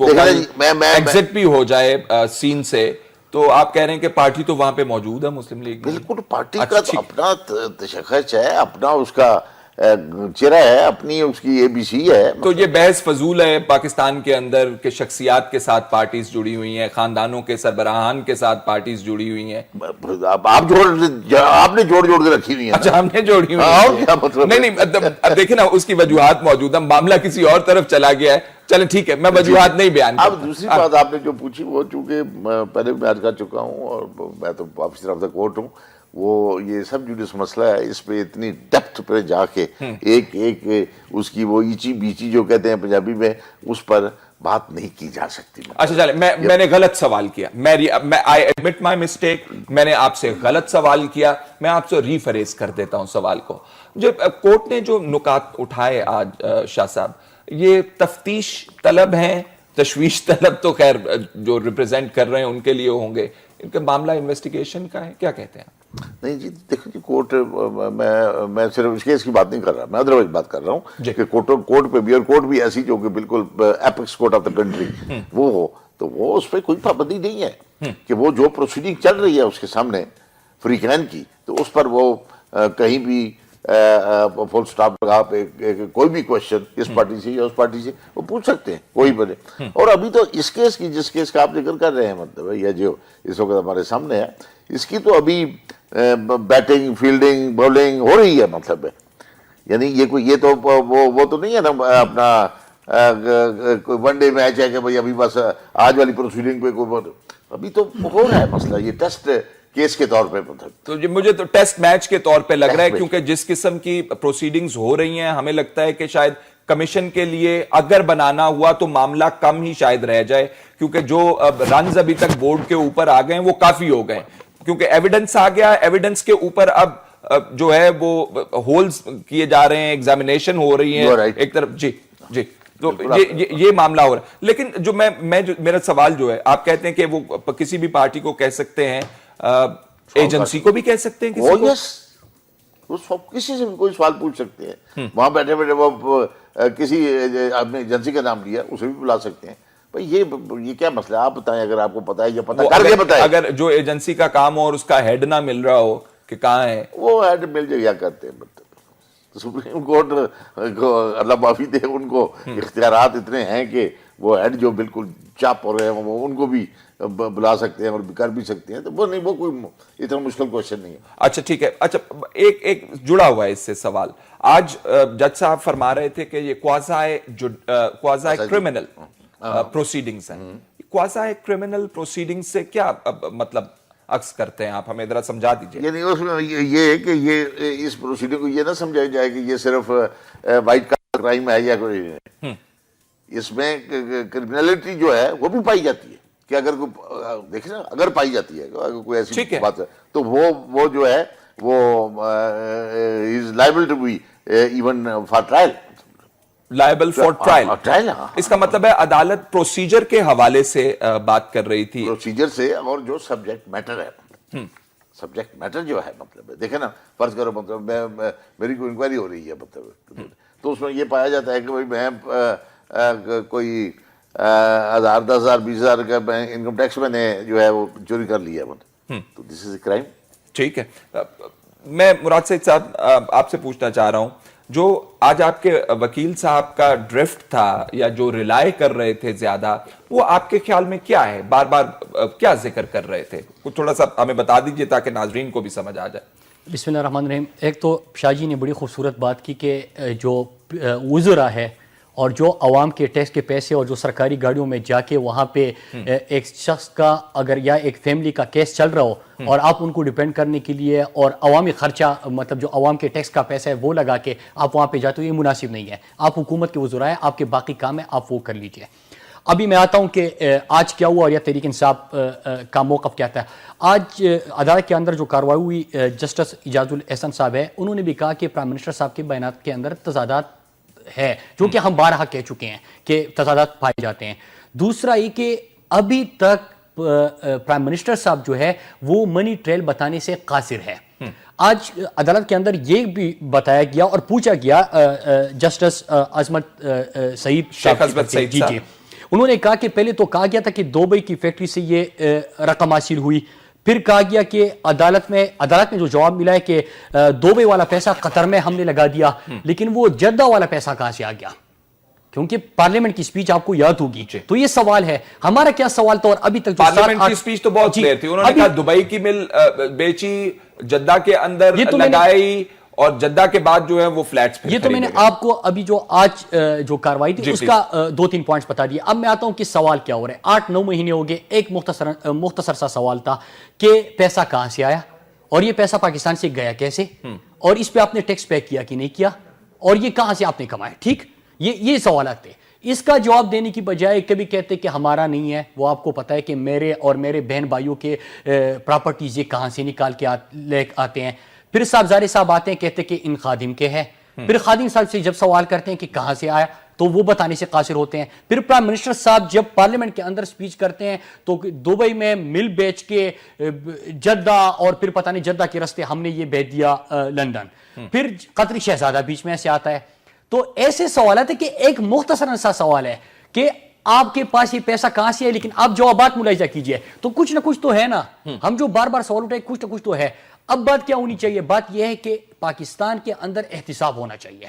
کو ایگزٹ بھی ہو جائے سین سے تو آپ کہہ رہے ہیں کہ پارٹی تو وہاں پہ موجود ہے مسلم لیگ میں؟ بالکل، پارٹی کا تو اپنا تشخص ہے، اپنا اس کا چہرہ ہے، اپنی اس کی اے بی سی ہے. تو یہ بحث فضول ہے پاکستان کے اندر کہ شخصیات کے ساتھ پارٹیز جڑی ہوئی ہیں، خاندانوں کے سربراہان کے ساتھ پارٹیز جڑی ہوئی ہیں. آپ نے جوڑ کے رکھی ہوئی ہیں. اچھا، ہم نے جوڑی ہوئی ہیں. نہیں دیکھیں نا، اس کی وجوہات موجود ہیں، معاملہ کسی اور طرف چلا گیا ہے. چلیں ٹھیک ہے، میں وجوہات نہیں بیان کرتا. اب دوسری بات آپ نے جو پوچھی وہ چونکہ پہلے میں عرض کر چکا ہوں اور میں تو آفیسر آف دا کورٹ ہوں، وہ یہ سب جوڈس مسئلہ ہے، اس پہ اتنی ڈیپتھ پہ جا کے ایک اس کی وہ ایچی بیچی جو کہتے ہیں پنجابی میں، اس پر بات نہیں کی جا سکتی. اچھا چلیں، میں نے غلط سوال کیا، I admit my mistake، میں نے آپ سے غلط سوال کیا، میں آپ سے ریفریز کر دیتا ہوں سوال کو. جو کورٹ نے جو نکات اٹھائے آج شاہ صاحب، یہ تفتیش طلب ہیں، تشویش طلب تو خیر جو ریپریزنٹ کر رہے ہیں ان کے لیے ہوں گے، ان کا معاملہ انویسٹیگیشن کا ہے، کیا کہتے ہیں؟ نہیں جی، دیکھو جی، کورٹ میں صرف اس کیس کی بات نہیں کر رہا، میں ادروائز بات کر رہا ہوں کہ کورٹ پہ بھی، اور کورٹ بھی ایسی جو کہ بالکل apex court of the country وہ ہو، تو وہ اس پہ کوئی پابندی نہیں ہے کہ وہ جو پروسیڈنگ چل رہی ہے اس کے سامنے فریقین کی، تو اس پر وہ کہیں بھی فل سٹاپ لگا پہ کوئی بھی کوشچن اس پارٹی سے یا اس پارٹی سے وہ پوچھ سکتے ہیں، کوئی بنے. اور ابھی تو اس کیس کی، جس کیس کا آپ ذکر کر رہے ہیں مطلب یا جو اس وقت ہمارے سامنے ہے، اس کی تو ابھی بیٹنگ، فیلڈنگ، بولنگ ہو رہی ہے مطلب ہے. یعنی یہ تو وہ تو نہیں ہے نا اپنا کوئی ون ڈے میچ ہے کہ بھائی ابھی بس آج والی پروسیڈنگ پہ کوئی، ابھی تو ہو رہا ہے مسئلہ، یہ ٹیسٹ کیس کے طور پہ مطلب. تو مجھے تو ٹیسٹ میچ کے طور پہ لگ رہا ہے، کیونکہ جس قسم کی پروسیڈنگز ہو رہی ہیں ہمیں لگتا ہے کہ شاید کمیشن کے لیے اگر بنانا ہوا تو معاملہ کم ہی شاید رہ جائے، کیونکہ جو رنز ابھی تک بورڈ کے اوپر آ گئے ہیں وہ کافی ہو گئے، کیونکہ ایویڈنس آ گیا، ایویڈنس کے اوپر اب جو ہے وہ ہولز کیے جا رہے ہیں، ایگزامینیشن ہو رہی ہیں ایک طرف. جی تو یہ معاملہ ہو رہا ہے. لیکن جو میرا سوال جو ہے، آپ کہتے ہیں کہ وہ کسی بھی پارٹی کو کہہ سکتے ہیں، ایجنسی کو بھی کہہ سکتے ہیں، کسی سے بھی کوئی سوال پوچھ سکتے ہیں، وہاں بیٹھے بیٹھے وہ کسی آپ نے ایجنسی کا نام لیا اسے بھی بلا سکتے ہیں. بھئی یہ کیا مسئلہ ہے؟ آپ بتائیں، اگر آپ کو پتا ہے یا پتا کر کے بتائیں. اگر جو ایجنسی کا کام ہو اور اس کا ہیڈ نہ مل رہا ہو کہ کہاں ہے، وہ ہیڈ مل جائے یا کرتے ہیں. سپریم کورٹ اللہ معافی دے، ان کو اختیارات اتنے ہیں کہ وہ ہیڈ جو بالکل چاپ ہو رہے ہیں وہ ان کو بھی بلا سکتے ہیں اور کر بھی سکتے ہیں. تو وہ نہیں، وہ کوئی اتنا مشکل کوشچن نہیں ہے. اچھا ٹھیک ہے. اچھا ایک جڑا ہوا ہے اس سے سوال. آج جج صاحب فرما رہے تھے کہ یہ کوازی کرمنل پروسیڈنگز ہیں. کوازی کرمنل پروسیڈنگز سے کیا مطلب عکس کرتے ہیں آپ؟ ہمیں ذرا سمجھا دیجئے. یعنی اس میں یہ ہے کہ یہ اس پروسیڈنگ کو یہ نہ سمجھایا جائے کہ یہ صرف وائٹ کلر کرائم ہے یا کوئی، اس میں کرمنلٹی جو ہے وہ بھی پائی جاتی ہے کہ اگر کوئی دیکھیں نا، اگر پائی جاتی ہے اگر کوئی ایسی بات ہے تو وہ جو ہے وہ is liable to be even for trial. Liable for trial. اس کا مطلب ہے عدالت پروسیجر کے حوالے سے بات کر رہی تھی، پروسیجر سے، اور جو سبجیکٹ میٹر ہے، سبجیکٹ میٹر جو ہے مطلب دیکھیں نا، فرض کرو مطلب میری کوئی انکوائری ہو رہی ہے مطلب، تو اس میں یہ پایا جاتا ہے کہ بھائی میں کوئی 1000 10,000 20,000 کا انکم ٹیکس میں نے جو ہے وہ چوری کر لیا مطلب، تو دس از اے کرائم. ٹھیک ہے. میں مراد سعید صاحب آپ سے پوچھنا چاہ رہا ہوں، جو آج آپ کے وکیل صاحب کا ڈرفٹ تھا یا جو ریلائے کر رہے تھے زیادہ، وہ آپ کے خیال میں کیا ہے؟ بار بار کیا ذکر کر رہے تھے؟ کچھ تھوڑا سا ہمیں بتا دیجئے تاکہ ناظرین کو بھی سمجھ آ جائے. بسم اللہ الرحمن الرحیم. ایک تو شاہ جی نے بڑی خوبصورت بات کی کہ جو وزراء ہے اور جو عوام کے ٹیکس کے پیسے اور جو سرکاری گاڑیوں میں جا کے وہاں پہ ایک شخص کا اگر یا ایک فیملی کا کیس چل رہا ہو اور آپ ان کو ڈیپینڈ کرنے کے لیے اور عوامی خرچہ مطلب جو عوام کے ٹیکس کا پیسہ ہے وہ لگا کے آپ وہاں پہ جاتے ہو، یہ مناسب نہیں ہے. آپ حکومت کے وزراء ہیں، آپ کے باقی کام ہے، آپ وہ کر لیجئے. ابھی میں آتا ہوں کہ آج کیا ہوا اور یا تحریک انصاف کا موقف کیا تھا. آج عدالت کے اندر جو کارروائی ہوئی، جسٹس اعجاز الاحسن صاحب ہے، انہوں نے بھی کہا کہ پرائم منسٹر صاحب کے بیانات کے اندر تضادات ہے، جو کہ ہم بارہا کہہ چکے ہیں کہ تضادات پائے جاتے ہیں. دوسرا یہ کہ ابھی تک پرائم منسٹر صاحب جو ہے وہ منی ٹریل بتانے سے قاصر ہے. آج عدالت کے اندر یہ بھی بتایا گیا اور پوچھا گیا جسٹس عظمت سعید، شیخ عظمت سعید جی صاحب، انہوں نے کہا کہ پہلے تو کہا گیا تھا کہ دبئی کی فیکٹری سے یہ رقم حاصل ہوئی، پھر کہا گیا کہ عدالت میں جو جواب ملا ہے کہ دبئی والا پیسہ قطر میں ہم نے لگا دیا، لیکن وہ جدہ والا پیسہ کہاں سے آ گیا؟ کیونکہ پارلیمنٹ کی سپیچ آپ کو یاد ہوگی، تو یہ سوال ہے ہمارا، کیا سوال تھا؟ اور ابھی تک پارلیمنٹ کی سپیچ تو بہت کلیئر تھی، انہوں نے کہا دبئی کی مل بیچی، جدہ کے اندر لگائی، اور جدہ کے بعد جو ہے وہ فلیٹس پھر یہ تو میں نے آپ کو ابھی جو آج جو کاروائی تھی اس کا 2-3 پوائنٹس بتا دیے۔ اب میں آتا ہوں کہ سوال کیا ہو رہا ہے۔ 8-9 مہینے ہو گئے، ایک مختصر سا سوال تھا کہ پیسہ کہاں سے آیا، اور یہ پیسہ پاکستان سے گیا کیسے، اور اس پہ آپ نے ٹیکس پے کیا کہ نہیں کیا، اور یہ کہاں سے آپ نے کمایا؟ ٹھیک، یہ سوالات تھے۔ اس کا جواب دینے کی بجائے کبھی کہتے کہ ہمارا نہیں ہے، وہ آپ کو پتا ہے کہ میرے اور میرے بہن بھائیوں کے پراپرٹیز یہ کہاں سے نکال کے لے آتے ہیں۔ پھر صاحب زارے صاحب آتے ہیں، کہتے کہ ان خادم کے ہیں، پھر خادم صاحب سے جب سوال کرتے ہیں کہ کہاں سے آیا تو وہ بتانے سے قاصر ہوتے ہیں۔ پھر پرائم منسٹر صاحب جب پارلیمنٹ کے اندر سپیچ کرتے ہیں تو دبئی میں مل بیچ کے جدہ، اور پھر پتہ نہیں جدہ کے رستے ہم نے یہ بھیج دیا لندن، پھر قطری شہزادہ بیچ میں سے آتا ہے۔ تو ایسے سوالات ہے کہ ایک مختصر سا سوال ہے کہ آپ کے پاس یہ پیسہ کہاں سے ہے، لیکن آپ جوابات ملاحظہ کیجئے تو کچھ نہ کچھ تو ہے نا۔ ہم جو بار بار سوال اٹھائے کچھ نہ کچھ تو ہے۔ اب بات کیا ہونی چاہیے؟ بات یہ ہے کہ پاکستان کے اندر احتساب ہونا چاہیے،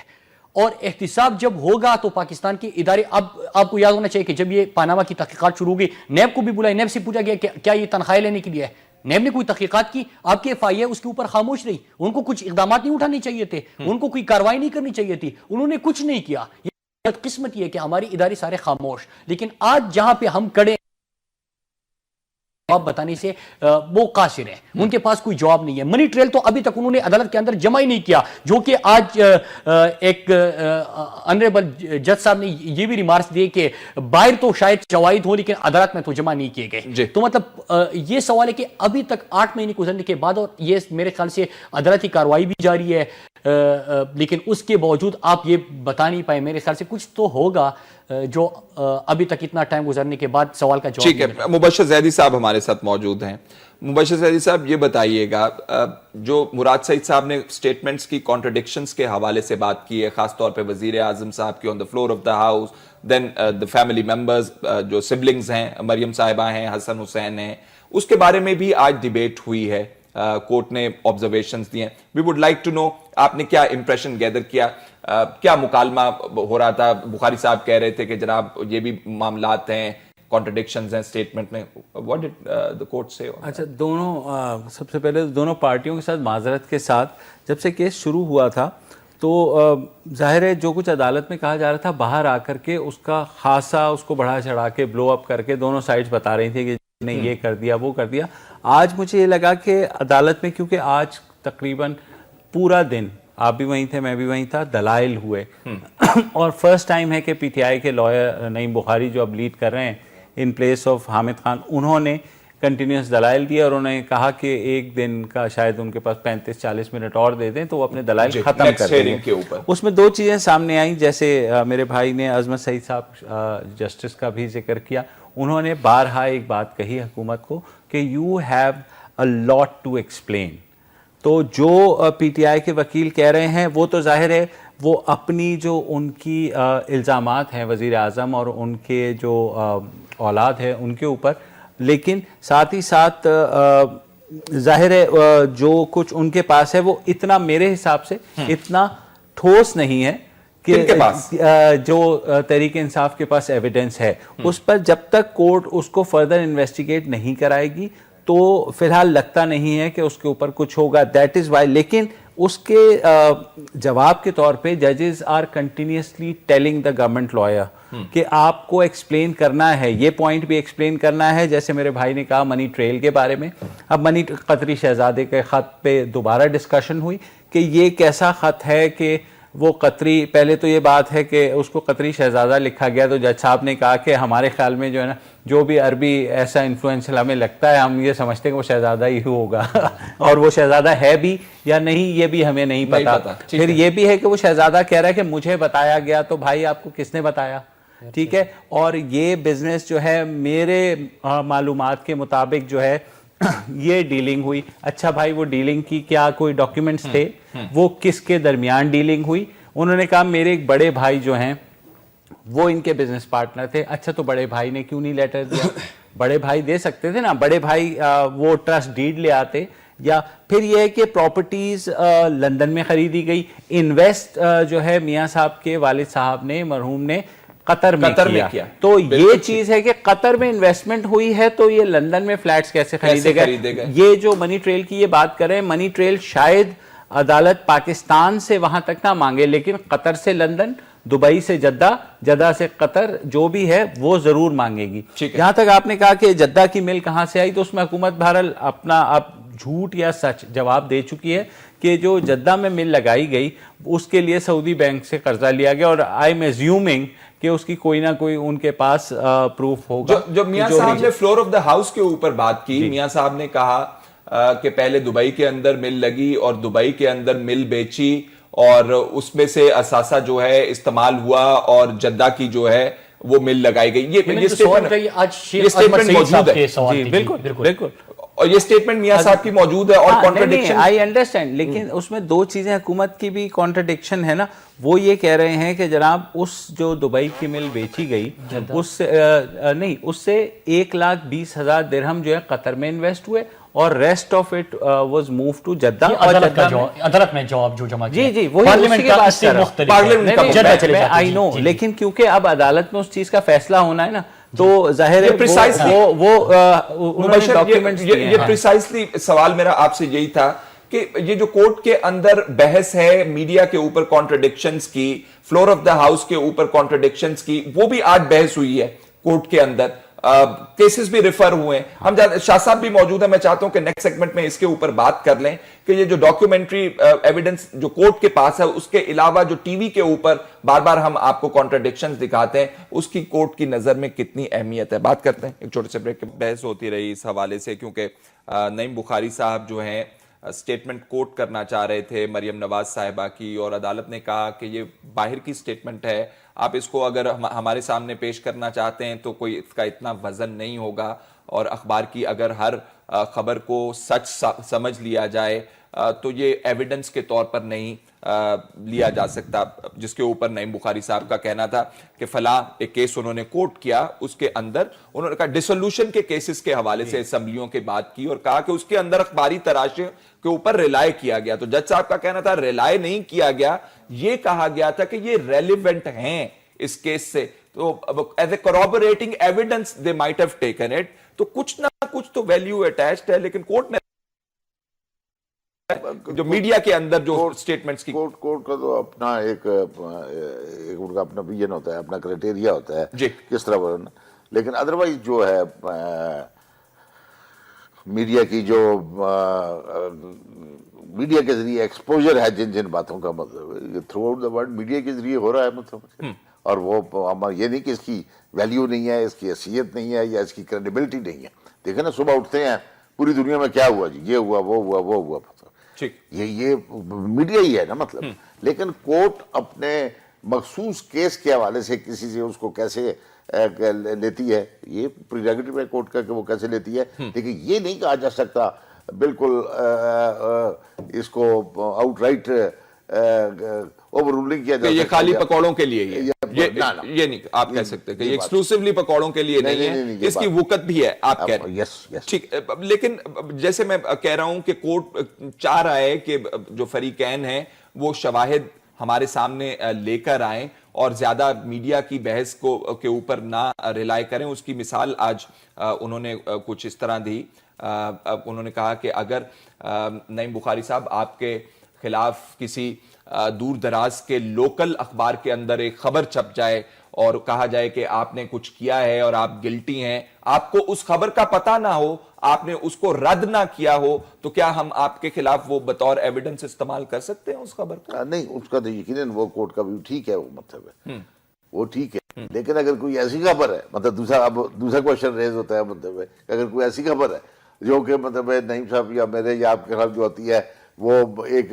اور احتساب جب ہوگا تو پاکستان کے ادارے، اب آپ کو یاد ہونا چاہیے کہ جب یہ پاناما کی تحقیقات شروع ہوگی، نیب کو بھی بلائی، نیب سے پوچھا گیا کہ کیا یہ تنخواہیں لینے کے لیے ہے؟ نیب نے کوئی تحقیقات کی، آپ کے FIA اس کے اوپر خاموش رہی، ان کو کچھ اقدامات نہیں اٹھانے چاہیے تھے، ان کو کوئی کاروائی نہیں کرنی چاہیے تھی، انہوں نے کچھ نہیں کیا۔ یہ قسمت یہ ہے کہ ہماری ادارے سارے خاموش، لیکن آج جہاں پہ ہم کڑے جواب بتانے سے وہ قاصر ہیں، ان کے پاس کوئی جواب نہیں ہے۔ منی ٹریل تو ابھی تک انہوں نے عدالت کے اندر جمع ہی نہیں کیا، جو کہ آج ایک انریبل جج صاحب نے یہ بھی ریمارکس دیے کہ باہر تو شاید شواہد ہوں لیکن عدالت میں تو جمع نہیں کیے گئے۔ تو مطلب یہ سوال ہے کہ ابھی تک 8 مہینے گزرنے کے بعد، اور یہ میرے خیال سے عدالتی کاروائی بھی جاری ہے، لیکن اس کے باوجود آپ یہ بتا نہیں پائے۔ میرے خیال سے کچھ تو ہوگا جو ابھی تک اتنا ٹائم گزرنے کے بعد سوال کا جواب۔ ٹھیک ہے، مبشر زیدی صاحب ہمارے ساتھ موجود ہیں۔ مبشر زیدی صاحب یہ بتائیے گا، جو مراد سعید صاحب نے سٹیٹمنٹس کی کانٹرڈکشنز کے حوالے سے بات کی ہے، خاص طور پہ وزیر اعظم صاحب کی on the floor of the house, then the family members جو سبلنگز ہیں، مریم صاحبہ ہیں، حسن حسین ہیں، اس کے بارے میں بھی آج ڈیبیٹ ہوئی ہے، کورٹ نے آبزرویشنز دی ہیں۔ We would like to know آپ نے کیا امپریشن گیدر کیا، کیا مکالمہ ہو رہا تھا؟ بخاری صاحب کہہ رہے تھے کہ جناب یہ بھی معاملات ہیں، کانٹرڈکشنز ہیں اسٹیٹمنٹ میں، واٹ ڈڈ دی کورٹ سے؟ اچھا، دونوں سب سے پہلے دونوں پارٹیوں کے ساتھ معذرت کے ساتھ، جب سے کیس شروع ہوا تھا تو ظاہر ہے جو کچھ عدالت میں کہا جا رہا تھا، باہر آ کر کے اس کا خاصا اس کو بڑھا چڑھا کے بلو اپ کر کے دونوں سائڈز بتا رہی تھی کہ نے یہ کر دیا وہ کر دیا۔ آج مجھے یہ لگا کہ عدالت میں، کیونکہ آج تقریباً پورا دن آپ بھی وہیں تھے، میں بھی وہیں تھا، دلائل ہوئے، اور فرسٹ ٹائم ہے کہ PTI کے لائر نعیم بخاری جو اب لیڈ کر رہے ہیں in place of Hamid Khan, انہوں نے کنٹینیوس دلائل دیا، اور انہوں نے کہا کہ ایک دن کا شاید ان کے پاس 35-40 منٹ اور دے دیں تو وہ اپنے دلائل ختم کر دیں گے۔ اس میں 2 چیزیں سامنے آئیں، جیسے میرے بھائی نے عظمت سعید صاحب جسٹس کا بھی ذکر کیا، انہوں نے بارہا ایک بات کہی حکومت کو کہ you have a lot to explain. تو جو PTI کے وکیل کہہ رہے ہیں وہ تو ظاہر ہے وہ اپنی جو ان کی الزامات ہیں وزیر اعظم اور ان کے جو اولاد ہے ان کے اوپر، لیکن ساتھ ہی ساتھ ظاہر ہے جو کچھ ان کے پاس ہے وہ اتنا، میرے حساب سے اتنا ٹھوس نہیں ہے کہ جو تحریک انصاف کے پاس ایویڈنس ہے اس پر جب تک کورٹ اس کو فردر انویسٹیگیٹ نہیں کرائے گی تو فی الحال لگتا نہیں ہے کہ اس کے اوپر کچھ ہوگا۔ دیٹ از وائی، لیکن اس کے جواب کے طور پہ ججز are continuously telling the government lawyer کہ آپ کو ایکسپلین کرنا ہے، یہ پوائنٹ بھی ایکسپلین کرنا ہے، جیسے میرے بھائی نے کہا منی ٹریل کے بارے میں۔ اب منی قطری شہزادے کے خط پہ دوبارہ ڈسکشن ہوئی کہ یہ کیسا خط ہے کہ وہ قطری، پہلے تو یہ بات ہے کہ اس کو قطری شہزادہ لکھا گیا، تو جج صاحب نے کہا کہ ہمارے خیال میں جو ہے نا جو بھی عربی ایسا انفلوئنشل ہمیں لگتا ہے ہم یہ سمجھتے ہیں کہ وہ شہزادہ ہی ہوگا اور وہ شہزادہ ہے بھی یا نہیں یہ بھی ہمیں نہیں پتا۔ پھر یہ بھی ہے کہ وہ شہزادہ کہہ رہا ہے کہ مجھے بتایا گیا، تو بھائی آپ کو کس نے بتایا؟ ٹھیک ہے، اور یہ بزنس جو ہے میرے معلومات کے مطابق جو ہے یہ ڈیلنگ ہوئی۔ اچھا بھائی، وہ ڈیلنگ کی کیا کوئی ڈاکیومنٹس تھے؟ وہ کس کے درمیان ڈیلنگ ہوئی؟ انہوں نے کہا میرے ایک بڑے بھائی جو ہیں وہ ان کے بزنس پارٹنر تھے. اچھا تو بڑے بھائی نے کیوں نہیں لیٹر دیا؟ بڑے بھائی دے سکتے تھے نا, بڑے بھائی وہ ٹرسٹ ڈیڈ لے آتے. یا پھر یہ ہے کہ پراپرٹیز لندن میں خریدی گئی, انویسٹ جو ہے میاں صاحب کے والد صاحب نے, مرحوم نے قطر میں کیا. تو یہ چیز ہے کہ قطر میں انویسٹمنٹ ہوئی ہے تو یہ لندن میں فلیٹس کیسے خریدے گئے؟ یہ جو منی ٹریل کی یہ بات کر رہے ہیں, منی ٹریل شاید عدالت پاکستان سے وہاں تک نہ مانگے, لیکن قطر سے لندن, دبئی سے جدہ, جدہ سے قطر جو بھی ہے وہ ضرور مانگے گی. یہاں تک آپ نے کہا کہ جدہ کی مل کہاں سے آئی, تو اس میں حکومت بہرحال اپنا اب جھوٹ یا سچ جواب دے چکی ہے کہ جو جدہ میں مل لگائی گئی اس کے لیے سعودی بینک سے قرضہ لیا گیا, اور آئی ایم ایزیومنگ کہ اس کی کوئی نہ کوئی ان کے پاس پروف ہوگا. جو میاں صاحب نے فلور آف دا ہاؤس کے اوپر بات کی, میاں صاحب نے کہا کہ پہلے دبئی کے اندر مل لگی اور دبئی کے اندر مل بیچی اور اس میں سے اثاثہ جو ہے استعمال ہوا اور جدہ کی جو ہے وہ مل لگائی گئی. یہ سٹیٹمنٹ موجود ہے. جی بالکل بالکل, اور یہ سٹیٹمنٹ میاں صاحب کی موجود ہے. اور کانٹرڈکشن آئی انڈرسٹینڈ, لیکن اس میں دو چیزیں حکومت کی بھی کانٹرڈکشن ہے نا. وہ یہ کہہ رہے ہیں کہ جناب اس جو دبئی کی مل بیچی گئی اس سے نہیں, اس سے 1,20,000 درہم جو ہے قطر میں انویسٹ ہوئے اور rest of it was move to Jeddah. عدالت میں جواب جو جمع کیا, جی وہی پارلیمنٹ میں آئی نو, لیکن کیونکہ اب عدالت میں اس چیز کا فیصلہ ہونا ہے نا, تو ظاہر ہے یہ پریسائسلی سوال میرا آپ سے یہی تھا کہ یہ جو کورٹ کے اندر بحث ہے میڈیا کے اوپر کانٹرڈکشنز کی, فلور آف دا ہاؤس کے اوپر کانٹرڈکشنز کی, وہ بھی آج بحث ہوئی ہے کورٹ کے اندر, کیسز بھی ریفر ہوئے ہیں. ہم شاہ صاحب بھی موجود ہیں, میں چاہتا ہوں کہ نیکسٹ سیگمنٹ میں اس کے اوپر بات کر لیں کہ یہ جو ڈاکیومنٹری ایویڈنس جو کورٹ کے پاس ہے, اس کے علاوہ جو ٹی وی کے اوپر بار بار ہم آپ کو کانٹرڈکشنز دکھاتے ہیں, اس کی کورٹ کی نظر میں کتنی اہمیت ہے. بات کرتے ہیں ایک چھوٹے سے بریک. بحث ہوتی رہی اس حوالے سے کیونکہ نعیم بخاری صاحب جو ہیں سٹیٹمنٹ کوٹ کرنا چاہ رہے تھے مریم نواز صاحبہ کی, اور عدالت نے کہا کہ یہ باہر کی سٹیٹمنٹ ہے, آپ اس کو اگر ہمارے سامنے پیش کرنا چاہتے ہیں تو کوئی اس کا اتنا وزن نہیں ہوگا, اور اخبار کی اگر ہر خبر کو سچ سمجھ لیا جائے تو یہ ایویڈنس کے طور پر نہیں لیا جا سکتا. جس کے اوپر نعیم بخاری صاحب کا کہنا تھا کہ فلاں ایک کیس انہوں نے کوٹ کیا, اس کے اندر انہوں نے کہا ڈیسولوشن کے کیسز کے حوالے سے اسمبلیوں کے بات کی, اور کہا کہ اس کے اندر اخباری تراشے کے اوپر ریلائے کیا گیا. تو جج صاحب کا کہنا تھا ریلائے نہیں کیا گیا, یہ کہا گیا تھا کہ یہ ریلیونٹ ہیں اس کیس سے, تو as a corroborating evidence they might have taken it, تو کچھ نہ کچھ تو ویلیو اٹیچڈ ہے. لیکن کورٹ نے جو میڈیا کے اندر جو سٹیٹمنٹس کی, کورٹ کا تو اپنا ایک ان کا اپنا ویژن ہوتا ہے, اپنا کرائٹیریا ہوتا ہے کس طرح بولنا. لیکن ادروائز جو ہے میڈیا کی جو میڈیا کے ذریعے ایکسپوجر ہے جن باتوں کا, مطلب through out the world media کے ذریعے ہو رہا ہے, مطلب اور وہ یہ نہیں کہ اس کی ویلیو نہیں ہے, اس کی حیثیت نہیں ہے, یا اس کی کریڈیبلٹی نہیں ہے. دیکھیں نا, صبح اٹھتے ہیں پوری دنیا میں کیا ہوا جی, یہ ہوا وہ ہوا وہ ہوا, یہ میڈیا ہی ہے نا مطلب. لیکن کورٹ اپنے مخصوص کیس کے حوالے سے کسی سے اس کو کیسے لیتی ہے, یہ پریروگیٹو ہے کورٹ کا کہ وہ کیسے لیتی ہے. لیکن یہ نہیں کہا جا سکتا بالکل اس کو آؤٹ رائٹ اوور رولنگ کیا جائے, یہ خالی پکوڑوں کے لیے یہ نہیں آپ کہہ سکتے کہ یہ ایکسکلوسیولی پکوڑوں کے لیے نہیں ہے, اس کی وقت بھی ہے آپ کہہ رہے ہیں. ٹھیک, لیکن جیسے میں کہہ رہا ہوں کہ کورٹ چاہ رہا ہے کہ جو فریقین ہیں وہ شواہد ہمارے سامنے لے کر آئیں اور زیادہ میڈیا کی بحث کے اوپر نہ ریلائے کریں. اس کی مثال آج انہوں نے کچھ اس طرح دی, انہوں نے کہا کہ اگر نعیم بخاری صاحب آپ کے خلاف کسی دور دراز کے لوکل اخبار کے اندر ایک خبر چھپ جائے اور کہا جائے کہ آپ نے کچھ کیا ہے اور آپ گلٹی ہیں, آپ کو اس خبر کا پتہ نہ ہو, آپ نے اس کو رد نہ کیا ہو, تو کیا ہم آپ کے خلاف وہ بطور ایویڈنس استعمال کر سکتے ہیں اس خبر کا؟ نہیں, اس کا تو یقیناً وہ کورٹ کا بھی ٹھیک ہے, وہ مطلب ہے وہ ٹھیک ہے. لیکن اگر کوئی ایسی خبر ہے, مطلب دوسرا کوشچن ریز ہوتا ہے, مطلب ہے اگر کوئی ایسی خبر ہے جو کہ مطلب نعیم صاحب یا میرے یا آپ کے خلاف جو ہوتی ہے, وہ ایک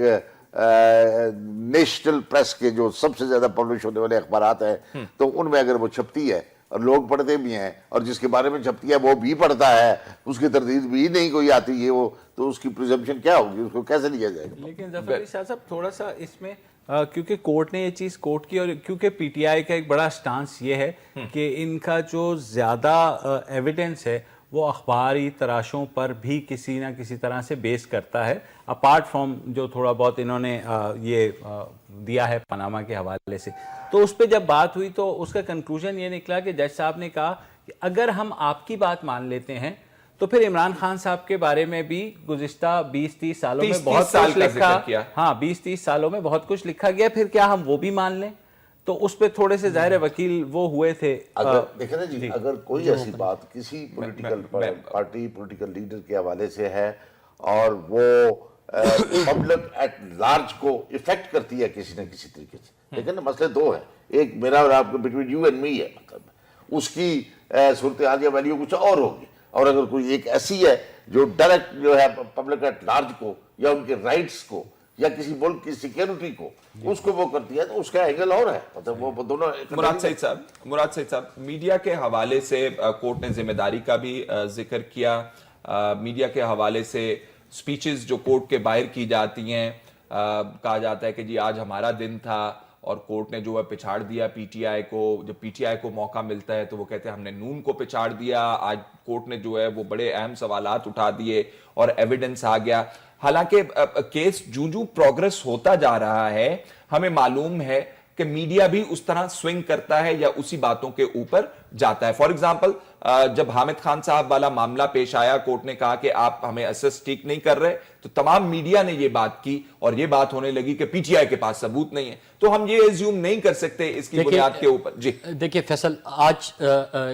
نیشنل پریس کے جو سب سے زیادہ پبلش ہونے والے اخبارات ہیں, تو ان میں اگر وہ چھپتی ہے اور لوگ پڑھتے بھی ہیں, اور جس کے بارے میں چھپتی ہے وہ بھی پڑھتا ہے, اس کی تردید بھی نہیں کوئی آتی ہے, وہ تو اس کی پریزمپشن کیا ہوگی, اس کو کیسے لیا جائے گا؟ لیکن ظفر علی شاہ صاحب تھوڑا سا اس میں کیونکہ کورٹ نے یہ چیز کوٹ کی، اور کیونکہ پی ٹی آئی کا ایک بڑا سٹانس یہ ہے کہ ان کا جو زیادہ ایویڈنس ہے وہ اخباری تراشوں پر بھی کسی نہ کسی طرح سے بیس کرتا ہے، اپارٹ فرام جو تھوڑا بہت انہوں نے یہ دیا ہے پاناما کے حوالے سے. تو اس پہ جب بات ہوئی تو اس کا کنکلوژن یہ نکلا کہ جج صاحب نے کہا کہ اگر ہم آپ کی بات مان لیتے ہیں تو پھر عمران خان صاحب کے بارے میں بھی گزشتہ 20-30 سالوں میں بہت کچھ لکھا، ہاں 20-30 سالوں میں بہت کچھ لکھا گیا، پھر کیا ہم وہ بھی مان لیں؟ تو اس پہ تھوڑے سے ظاہر وکیل وہ ہوئے تھے. اگر دیکھیں نا جی، اگر کوئی ایسی بات کسی پولیٹیکل پارٹی پولیٹیکل لیڈر کے حوالے سے ہے اور وہ پبلک ایٹ لارج کو افیکٹ کرتی ہے کسی نہ کسی طریقے سے، لیکن مسئلے دو ہیں، ایک میرا اور آپ کے بٹوین یو اینڈ می ہے، مطلب اس کی صورتحال یا ویلیو کچھ اور ہوگی، اور اگر کوئی ایک ایسی ہے جو ڈائریکٹ جو ہے پبلک ایٹ لارج کو یا ان کے رائٹس کو یا کسی ملک کی سیکیورٹی کو اس کو وہ کرتی ہے تو اس کا اینگل اور ہے، مطلب وہ دونوں. مراد سعید صاحب میڈیا کے حوالے سے کورٹ نے ذمہ داری کا بھی ذکر کیا. میڈیا کے حوالے سے سپیچز جو کورٹ کے باہر کی جاتی ہیں، کہا جاتا ہے کہ جی آج ہمارا دن تھا اور کورٹ نے جو ہے پچھاڑ دیا پی ٹی آئی کو. جب پی ٹی آئی کو موقع ملتا ہے تو وہ کہتے ہیں ہم نے نون کو پچھاڑ دیا. آج کورٹ نے جو ہے وہ بڑے اہم سوالات اٹھا دیے اور ایویڈنس آ گیا. حالانکہ کیس جو پروگرس ہوتا جا رہا ہے ہمیں معلوم ہے کہ میڈیا بھی اس طرح سوئنگ کرتا ہے یا اسی باتوں کے اوپر جاتا ہے. فار ایگزامپل جب حامد خان صاحب والا معاملہ پیش آیا، کورٹ نے کہا کہ آپ ہمیں اسسٹ ٹھیک نہیں کر رہے، تو تمام میڈیا نے یہ بات کی اور یہ بات ہونے لگی کہ پی ٹی آئی کے پاس ثبوت نہیں ہے. تو ہم یہ ایزیوم نہیں کر سکتے اس کی بنیاد کے اوپر. جی دیکھیں فیصل، آج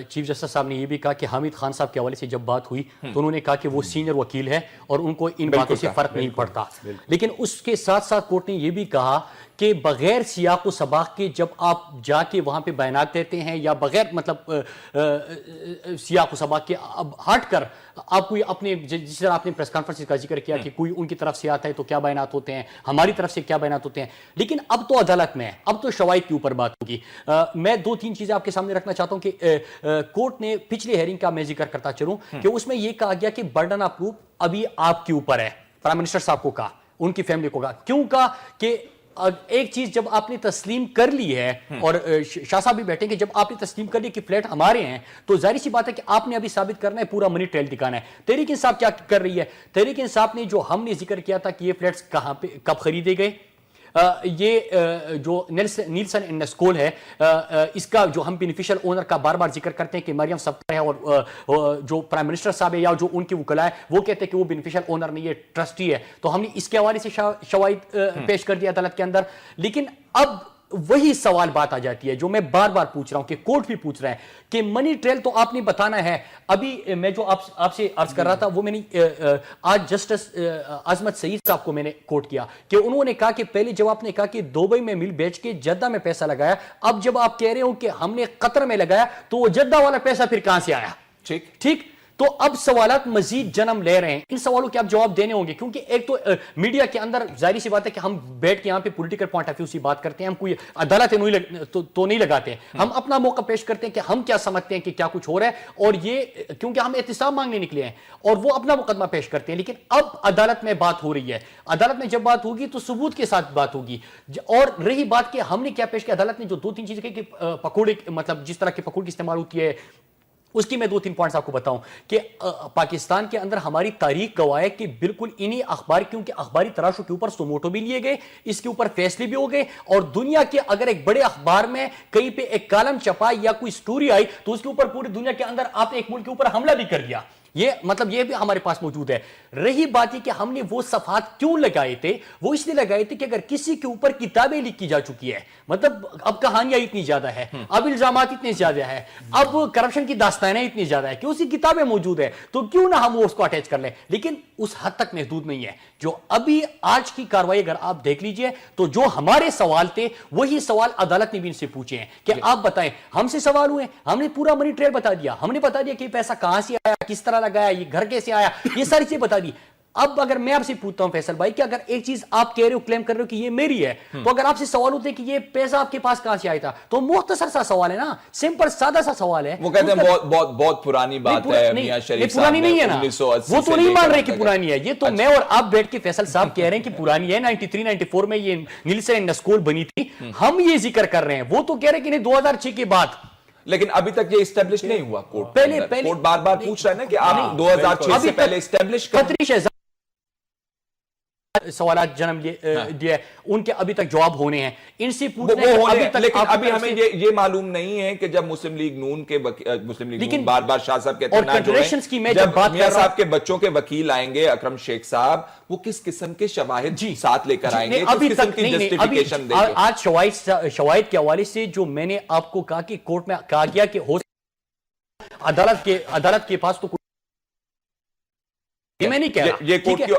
چیف جسٹس صاحب نے یہ بھی کہا کہ حامد خان صاحب کے حوالے سے جب بات ہوئی تو انہوں نے کہا کہ وہ سینئر وکیل ہے اور ان کو ان باتوں سے فرق نہیں پڑتا. لیکن اس کے ساتھ ساتھ کورٹ نے یہ بھی کہا کہ بغیر سیاق و سباق کے جب آپ جا کے وہاں پہ بیانات دیتے ہیں یا بغیر مطلب سیاق و سباق کے ہٹ کر آپ کوئی اپنے، جس طرح آپ نے پریس کانفرنس کا ذکر کیا کہ کوئی ان کی طرف سے آتا ہے تو کیا بیانات ہوتے ہیں، ہماری طرف سے کیا بیانات ہوتے ہیں، لیکن اب تو عدالت میں ہے، اب تو شواہد کے اوپر بات ہوگی. میں 2-3 چیزیں آپ کے سامنے رکھنا چاہتا ہوں کہ کورٹ نے پچھلے ہیئرنگ کا میں ذکر کرتا چلوں کہ اس میں یہ کہا گیا کہ برڈن آف پروف ابھی آپ کے اوپر ہے. پرائم منسٹر صاحب کو کہا، ان کی فیملی کو کہا. کیوں کہا کہ ایک چیز جب آپ نے تسلیم کر لی ہے، اور شاہ صاحب بھی بیٹھے کہ جب آپ نے تسلیم کر لی کہ فلیٹ ہمارے ہیں تو ظاہر سی بات ہے کہ آپ نے ابھی ثابت کرنا ہے، پورا منی ٹریل دکھانا ہے. تحریک انصاف کیا کر رہی ہے؟ تحریک انصاف نے جو ہم نے ذکر کیا تھا کہ یہ فلیٹس کہاں پہ کب خریدے گئے، یہ جو نیلسن اینڈ نسکول ہے، اس کا جو ہم بینیفیشل اونر کا بار بار ذکر کرتے ہیں کہ مریم سبتا ہے، اور جو پرائم منسٹر صاحب ہے یا جو ان کے وکلاء ہے وہ کہتے ہیں کہ وہ بینیفیشل اونر نہیں ہے، ٹرسٹی ہے. تو ہم نے اس کے حوالے سے شواہد پیش کر دیا عدالت کے اندر. لیکن اب وہی سوال بات آ جاتی ہے جو میں بار بار پوچھ رہا ہوں کہ کورٹ بھی پوچھ رہا ہے کہ منی ٹریل تو آپ نے بتانا ہے. ابھی میں جو آپ سے عرض کر رہا تھا وہ میں نے آج جسٹس عظمت سعید صاحب کو میں نے کوٹ کیا کہ انہوں نے کہا کہ پہلے جب آپ نے کہا کہ دبئی میں مل بیچ کے جدہ میں پیسہ لگایا، اب جب آپ کہہ رہے ہو کہ ہم نے قطر میں لگایا تو وہ جدہ والا پیسہ پھر کہاں سے آیا؟ ٹھیک. تو اب سوالات مزید جنم لے رہے ہیں. ان سوالوں کے آپ جواب دینے ہوں گے کیونکہ ایک تو میڈیا کے اندر ظاہری سی بات ہے کہ ہم بیٹھ کے یہاں پہ پولیٹیکل پوائنٹ آف ویو سے بات کرتے ہیں، ہم کوئی عدالت تو نہیں لگاتے ہیں، ہم اپنا موقع پیش کرتے ہیں کہ ہم کیا سمجھتے ہیں کہ کیا کچھ ہو رہا ہے، اور یہ کیونکہ ہم احتساب مانگنے نکلے ہیں اور وہ اپنا مقدمہ پیش کرتے ہیں. لیکن اب عدالت میں بات ہو رہی ہے، عدالت میں جب بات ہوگی تو ثبوت کے ساتھ بات ہوگی. اور رہی بات کہ ہم نے کیا پیش کیا، عدالت نے جو 2-3 چیزیں کہی کہ پکوڑے مطلب جس طرح کے پکوڑے کی استعمال ہوتی ہے، اس کی میں 2-3 پوائنٹس آپ کو بتاؤں کہ پاکستان کے اندر ہماری تاریخ گواہ ہے کہ بالکل انہی اخبار، کیونکہ اخباری تراشوں کے اوپر سوموٹو بھی لیے گئے، اس کے اوپر فیصلے بھی ہو گئے، اور دنیا کے اگر ایک بڑے اخبار میں کہیں پہ ایک کالم چھپا یا کوئی سٹوری آئی تو اس کے اوپر پوری دنیا کے اندر آپ نے ایک ملک کے اوپر حملہ بھی کر دیا. یہ مطلب یہ بھی ہمارے پاس موجود ہے. رہی بات یہ کہ ہم نے وہ صفحات کیوں لگائے تھے، وہ اس لیے لگائے تھے کہ اگر کسی کے اوپر کتابیں لکھی جا چکی ہے، مطلب اب کہانیاں اتنی زیادہ ہے، اب الزامات اتنے زیادہ ہے، اب کرپشن کی داستانیں اتنی زیادہ ہے کہ اس کی کتابیں موجود ہے، تو کیوں نہ ہم اس کو اٹیچ کر لیں. لیکن اس حد تک محدود نہیں ہے. جو ابھی آج کی کاروائی اگر آپ دیکھ لیجئے تو جو ہمارے سوال تھے وہی سوال عدالت نے بھی ان سے پوچھے ہیں کہ آپ بتائیں. ہم سے سوال ہوئے، ہم نے پورا منی ٹریل بتا دیا، ہم نے بتا دیا کہ پیسہ کہاں سے آیا، کس طرح لگایا، یہ گھر کیسے آیا، یہ ساری چیزیں بتا دی. اب اگر میں آپ سے پوچھتا ہوں فیصل بھائی کہ اگر ایک چیز آپ کہہ رہے ہو کلیم کر رہے ہو کہ یہ میری ہے تو اگر آپ سے سوال ہوتے کہ یہ پیسہ آپ کے پاس کہاں سے آیا تھا تو مختصر سا سوال ہے نا, سمپل سادہ سا سوال ہے. وہ کہتے ہیں بہت پرانی بات ہے میاں شریف صاحب, پرانی نہیں ہے نا, وہ تو نہیں مان رہے کہ پرانی ہے. یہ تو میں اور آپ بیٹھ کے فیصل صاحب کہہ رہے ہیں کہ پرانی ہے, 93 94 میں یہ نیلسن اینڈ اسکول بنی تھی, ہم یہ ذکر کر رہے ہیں. وہ تو کہہ رہے ہیں کہ 2006 کے بعد, لیکن ابھی تک یہ اسٹیبلش نہیں ہوا. کورٹ بار بار پوچھ رہا ہے نا کہ آپ 2006 سے پہلے اسٹیبلش کریں. سوالات جنم دیا ان کے ابھی تک جواب ہونے ہیں, ان سے پوچھنا. لیکن ابھی ہمیں یہ معلوم نہیں ہے کہ جب مسلم لیگ نون کے بار بار شاہ صاحب کہتے ہیں جب میاں صاحب کے بچوں کے وکیل آئیں گے اکرم شیخ صاحب, وہ کس قسم کے شواہد ساتھ لے کر آئیں گے, کس قسم کی جسٹیفیکیشن دیں گے. آج شواہد کے حوالے سے جو میں نے آپ کو کہا کہ کورٹ میں کہا گیا کہ عدالت کے پاس تو یہ میں نہیں کہہ رہا, یہ کورٹ کی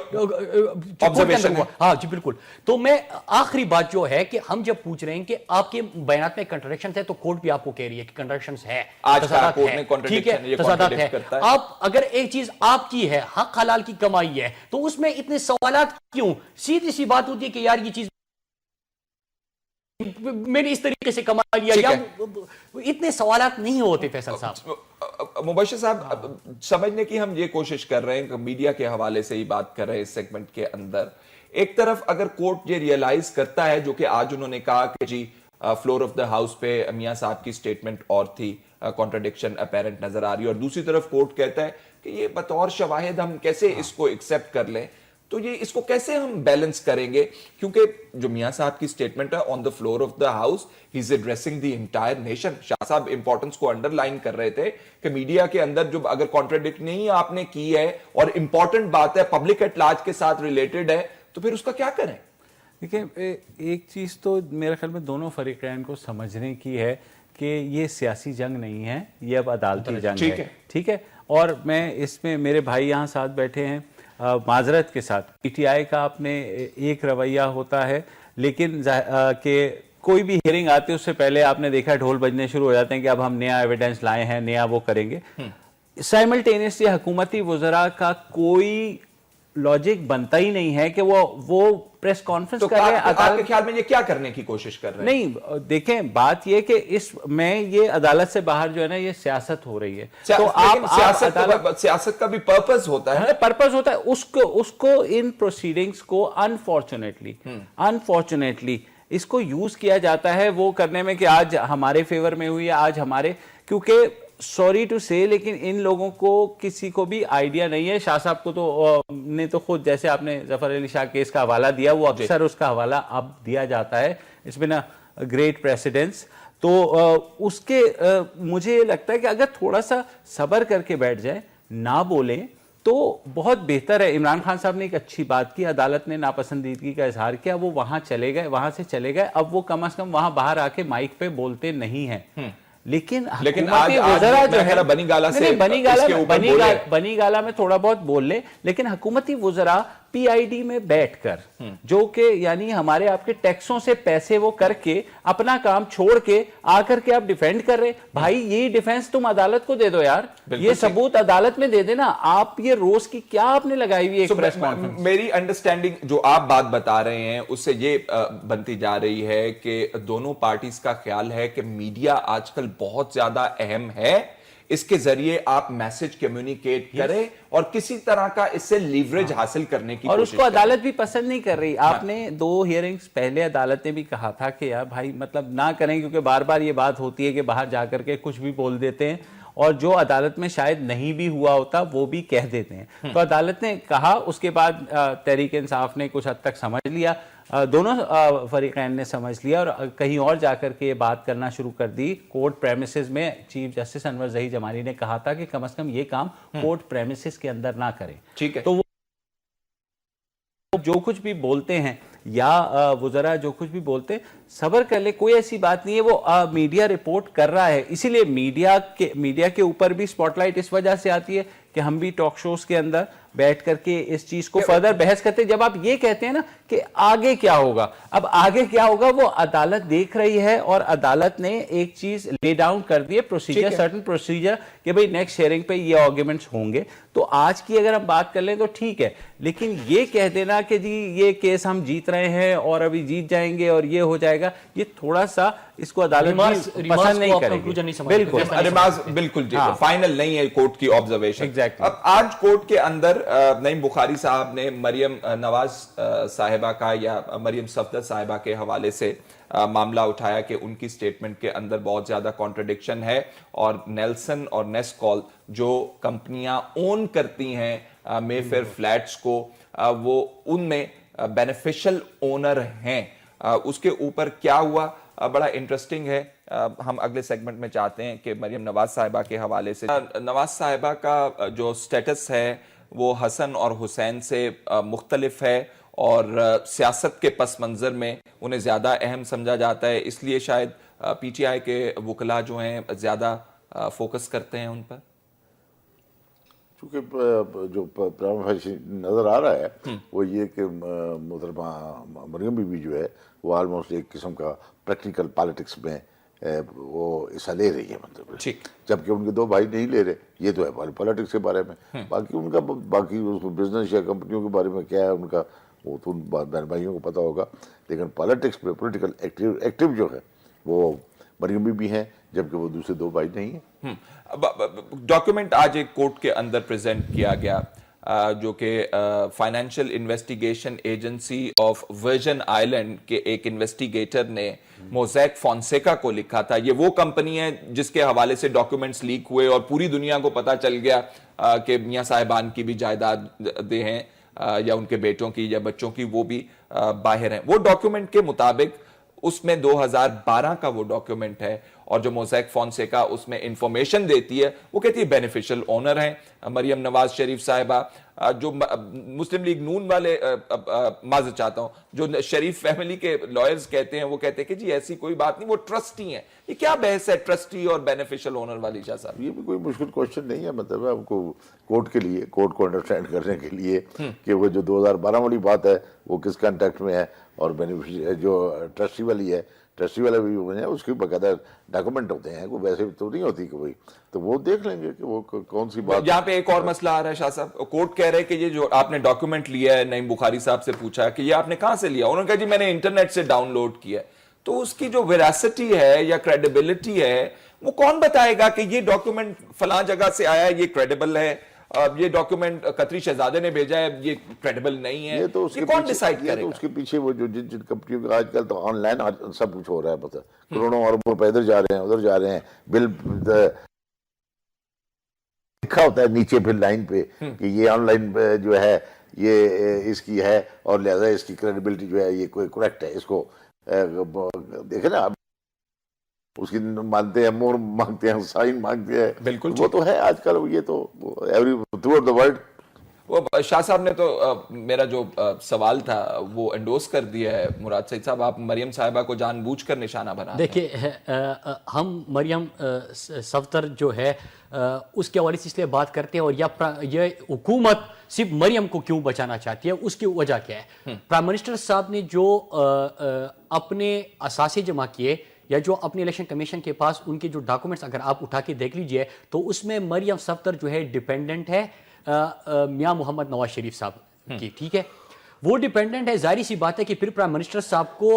آبزرویشن ہے. ہاں جی بالکل. تو میں آخری بات جو ہے کہ ہم جب پوچھ رہے ہیں کہ آپ کے بیانات میں کنٹرڈکشنز ہے تو کورٹ بھی آپ کو کہہ رہی ہے کہ کنٹرڈکشنز ہے, تضادات ہے. آپ اگر ایک چیز آپ کی ہے, حق حلال کی کمائی ہے, تو اس میں اتنے سوالات کیوں؟ سیدھی سی بات ہوتی ہے کہ یار یہ چیز میں نے اس طریقے سے کما لیا, یا اتنے سوالات نہیں ہوتے فیصل صاحب. مبشر صاحب سمجھنے کی ہم یہ کوشش کر رہے ہیں کہ میڈیا کے حوالے سے ہی بات کر رہے ہیں اس سیگمنٹ کے اندر. ایک طرف اگر کورٹ یہ ریئلائز کرتا ہے, جو کہ آج انہوں نے کہا کہ جی فلور آف دا ہاؤس پہ میاں صاحب کی سٹیٹمنٹ اور تھی, کانٹرڈکشن اپیرنٹ نظر آ رہی ہے, اور دوسری طرف کورٹ کہتا ہے کہ یہ بطور شواہد ہم کیسے اس کو ایکسپٹ کر لیں, تو یہ اس کو کیسے ہم بیلنس کریں گے؟ کیونکہ جو میاں صاحب کی سٹیٹمنٹ ہے on the floor of the house, he is addressing the entire nation. Shah صاحب امپورٹنس کو انڈر لائن کر رہے تھے کہ میڈیا کے اندر جو اگر کانٹرڈکٹ نہیں آپ نے کی ہے اور امپورٹنٹ بات ہے, پبلک ایٹ لارج کے ساتھ ریلیٹڈ ہے, تو پھر اس کا کیا کریں؟ دیکھیں, ایک چیز تو میرے خیال میں دونوں فریقین کو سمجھنے کی ہے کہ یہ سیاسی جنگ نہیں ہے, یہ اب عدالتی جنگ ہے. ٹھیک ہے, اور میں اس میں میرے بھائی یہاں ساتھ بیٹھے ہیں, معذرت کے ساتھ پی ٹی آئی کا آپ نے ایک رویہ ہوتا ہے, لیکن کہ کوئی بھی ہیئرنگ آتی ہے اس سے پہلے آپ نے دیکھا ڈھول بجنے شروع ہو جاتے ہیں کہ اب ہم نیا ایویڈنس لائے ہیں, نیا وہ کریں گے. سائملٹینیسلی حکومتی وزراء کا کوئی لاجک بنتا ہی نہیں ہے کہ وہ پریس کانفرنس کر رہے ہیں. آپ کے خیال میں یہ کیا کرنے کی کوشش کر رہے ہیں؟ نہیں دیکھیں, بات یہ کہ اس میں یہ عدالت سے باہر جو ہے نا یہ سیاست ہو رہی ہے, تو آپ سیاست کا بھی پرپس ہوتا ہے, پرپس ہوتا ہے اس کو ان پروسیڈنگز کو انفارچونیٹلی اس کو یوز کیا جاتا ہے وہ کرنے میں کہ آج ہمارے فیور میں ہوئی ہے, آج ہمارے, کیونکہ سوری ٹو سے لیکن ان لوگوں کو کسی کو بھی آئیڈیا نہیں ہے. شاہ صاحب کو تو نے تو خود, جیسے آپ نے ظفر علی شاہ کیس کا حوالہ دیا, وہ اکثر اس کا حوالہ اب دیا جاتا ہے, اس میں نا گریٹ پریسیڈنس. تو اس کے مجھے یہ لگتا ہے کہ اگر تھوڑا سا صبر کر کے بیٹھ جائیں, نہ بولیں تو بہت بہتر ہے. عمران خان صاحب نے ایک اچھی بات کی, عدالت نے ناپسندیدگی کا اظہار کیا, وہ وہاں چلے گئے, وہاں سے چلے گئے, اب وہ کم از کم وہاں باہر آ کے مائک پہ بولتے نہیں ہیں. لیکن حکومتی وزراء جو ہے بنی گالا میں تھوڑا بہت بول لے, لیکن حکومتی وزراء پی آئی ڈی میں بیٹھ کر, جو کہ یعنی ہمارے آپ کے ٹیکسوں سے پیسے وہ کر کے اپنا کام چھوڑ کے آ کر کے آپ ڈیفینڈ کر رہے, بھائی یہ ڈیفینس تم عدالت کو دے دو یار, یہ ثبوت عدالت میں دے دینا. آپ یہ روز کی کیا آپ نے لگائی ہوئی ایک پریس کانفرنس؟ میری انڈرسٹینڈنگ جو آپ بات بتا رہے ہیں اس سے یہ بنتی جا رہی ہے کہ دونوں پارٹیز کا خیال ہے کہ میڈیا آج کل بہت زیادہ اہم ہے, اس کے ذریعے آپ میسج کمیونیکیٹ کریں اور کسی طرح کا اس سے لیوریج حاصل کرنے کی اور کوشش اس کو عدالت بھی پسند نہیں کر رہی. آپ نے 2 ہیئرنگز پہلے عدالت نے بھی کہا تھا کہ یار بھائی مطلب نہ کریں, کیونکہ بار بار یہ بات ہوتی ہے کہ باہر جا کر کے کچھ بھی بول دیتے ہیں, اور جو عدالت میں شاید نہیں بھی ہوا ہوتا وہ بھی کہہ دیتے ہیں. تو عدالت نے کہا, اس کے بعد تحریک انصاف نے کچھ حد تک سمجھ لیا, دونوں فریقین نے سمجھ لیا اور کہیں اور جا کر کے یہ بات کرنا شروع کر دی. کورٹ پریمیسز میں چیف جسٹس انور ظہیر جمالی نے کہا تھا کہ کم از کم یہ کام کورٹ پریمیسز کے اندر نہ کریں. ٹھیک ہے, تو وہ جو کچھ بھی بولتے ہیں یا وزراء جو کچھ بھی بولتے ہیں, صبر کر لے, کوئی ایسی بات نہیں ہے. وہ میڈیا رپورٹ کر رہا ہے, اسی لیے میڈیا کے اوپر بھی سپاٹ لائٹ اس وجہ سے آتی ہے کہ ہم بھی ٹاک شوز کے اندر بیٹھ کر کے اس چیز کو فردر بحث کرتے ہیں. جب آپ یہ کہتے ہیں نا کہ آگے کیا ہوگا, اب آگے کیا ہوگا وہ عدالت دیکھ رہی ہے, اور عدالت نے ایک چیز لے ڈاؤن کر دی ہے, پروسیجر, سرٹن پروسیجر, کہ بھئی نیکسٹ ہیئرنگ پہ یہ آرگیومنٹس ہوں گے. تو آج کی اگر ہم بات کر لیں تو ٹھیک ہے، لیکن یہ کہہ دینا کہ جی یہ کیس ہم جیت رہے ہیں اور ابھی جیت جائیں گے اور یہ ہو جائے گا، یہ تھوڑا سا اس کو عدالت پسند نہیں کرے گی. بالکل ریمارز بالکل جی فائنل نہیں ہے کورٹ کی آبزرویشن. اب آج کورٹ کے اندر نعیم بخاری صاحب نے مریم نواز صاحبہ کا یا مریم صفدر صاحبہ کے حوالے سے معاملہ اٹھایا کہ ان کی سٹیٹمنٹ کے اندر بہت زیادہ کانٹرڈکشن ہے اور نیلسن اور نیسکول جو کمپنیاں اون کرتی ہیں مے فیئر فلیٹس کو وہ ان میں بینیفیشل اونر ہیں. اس کے اوپر کیا ہوا بڑا انٹرسٹنگ ہے. ہم اگلے سیگمنٹ میں چاہتے ہیں کہ مریم نواز صاحبہ کے حوالے سے نواز صاحبہ کا جو سٹیٹس ہے وہ حسن اور حسین سے مختلف ہے اور سیاست کے پس منظر میں انہیں زیادہ اہم سمجھا جاتا ہے، اس لیے شاید پی ٹی آئی کے وکلاء جو ہیں زیادہ فوکس کرتے ہیں ان پر. چونکہ جو نظر آ رہا ہے وہ یہ کہ محترمہ مریم بی بی جو ہے وہ آلموسٹ ایک قسم کا پریکٹیکل پالیٹکس میں وہ حصہ لے رہی ہے، مطلب جبکہ ان کے دو بھائی نہیں لے رہے. یہ تو ہے پالیٹکس کے بارے میں، باقی ان کا باقی بزنس یا کمپنیوں کے بارے میں کیا ہے ان کا وہ تو بہن بھائیوں کو پتہ ہوگا، لیکن پالیٹکس میں پولیٹیکل ایکٹیو جو ہے وہ مریم بی بی ہیں جبکہ وہ دوسرے دو بھائی نہیں ہیں. ڈاکیومنٹ آج ایک کورٹ کے اندر پریزنٹ کیا گیا جو کہ financial investigation agency of Virgin Island کے ایک انویسٹیگیٹر نے موزیک فونسیکا کو لکھا تھا. یہ وہ کمپنی ہے جس کے حوالے سے ڈاکیومنٹس لیک ہوئے اور پوری دنیا کو پتا چل گیا کہ میاں صاحبان کی بھی جائیدادیں ہیں یا ان کے بیٹوں کی یا بچوں کی، وہ بھی باہر ہیں. وہ ڈاکیومنٹ کے مطابق اس میں 2012 کا وہ ڈاکیومنٹ ہے اور جو موزیک فونسیکا اس میں انفارمیشن دیتی ہے وہ کہتی ہے بینیفیشل اونر ہیں مریم نواز شریف صاحبہ. جو مسلم لیگ نون والے معذرت چاہتا ہوں جو شریف فیملی کے لائرز کہتے ہیں وہ کہتے ہیں کہ جی ایسی کوئی بات نہیں، وہ ٹرسٹی ہیں. یہ کیا بحث ہے ٹرسٹی اور بینیفیشل اونر والی شاہ صاحب؟ یہ بھی کوئی مشکل کوشچن نہیں ہے، مطلب آپ کو کورٹ کے لیے کورٹ کو انڈرسٹینڈ کرنے کے لیے کہ وہ جو 2012 والی بات ہے وہ کس کانٹیکٹ میں ہے اور بینیفیشل جو ٹرسٹی والی ہے ٹرسٹی والا بھی اس کی باقاعدہ ڈاکومنٹ ہوتے ہیں، کوئی ویسے تو نہیں ہوتی کوئی، تو وہ دیکھ لیں گے کہ وہ کون سی بات. یہاں پہ ایک اور مسئلہ آ رہا ہے شاہ صاحب، کورٹ کہہ رہے کہ یہ جو آپ نے ڈاکیومنٹ لیا ہے، نعیم بخاری صاحب سے پوچھا کہ یہ آپ نے کہاں سے لیا، انہوں نے کہا جی میں نے انٹرنیٹ سے ڈاؤن لوڈ کیا. تو اس کی جو ویراسٹی ہے یا کریڈیبلٹی ہے وہ کون بتائے گا کہ یہ ڈاکیومنٹ فلاں جگہ سے آیا ہے یہ کریڈیبل ہے، یہ ڈاکیومنٹ قطری شہزادے نے بھیجا ہے یہ کریڈیبل نہیں ہے؟ یہ کون ڈیسائیڈ کرے گا؟ اس کے پیچھے وہ جو جن کمپنیوں کا آج کل تو آن لائن سب کچھ ہو رہا ہے، پتہ کروڑوں اربوں روپے ادھر جا رہے ہیں ادھر جا رہے ہیں، بل لکھا ہوتا ہے نیچے پھر لائن پہ کہ یہ آن لائن جو ہے یہ اس کی ہے اور لہذا اس کی کریڈیبلٹی جو ہے یہ کوئی کریکٹ ہے. اس کو دیکھیں نا، اس کی مانتے ہیں، مور مانگتے ہیں، سائن مانگتے ہیں، بالکل وہ تو ہے آج کل. یہ تو every through out the world. وہ شاہ صاحب نے تو میرا جو سوال تھا وہ انڈوس کر دیا ہے. مراد سعید صاحب آپ مریم صاحبہ کو جان بوجھ کر نشانہ بنا. دیکھیں ہم مریم صفدر جو ہے اس کے حوالے سے اس لیے بات کرتے ہیں اور یہ حکومت صرف مریم کو کیوں بچانا چاہتی ہے، اس کی وجہ کیا ہے. پرائم منسٹر صاحب نے جو اپنے اثاثے جمع کیے یا جو اپنے الیکشن کمیشن کے پاس ان کے جو ڈاکومنٹس اگر آپ اٹھا کے دیکھ لیجئے تو اس میں مریم صفدر جو ہے ڈیپینڈنٹ ہے میاں محمد نواز شریف صاحب کی، ٹھیک ہے، وہ ڈیپینڈنٹ ہے. ظاہری سی بات ہے کہ پھر پرائم منسٹر صاحب کو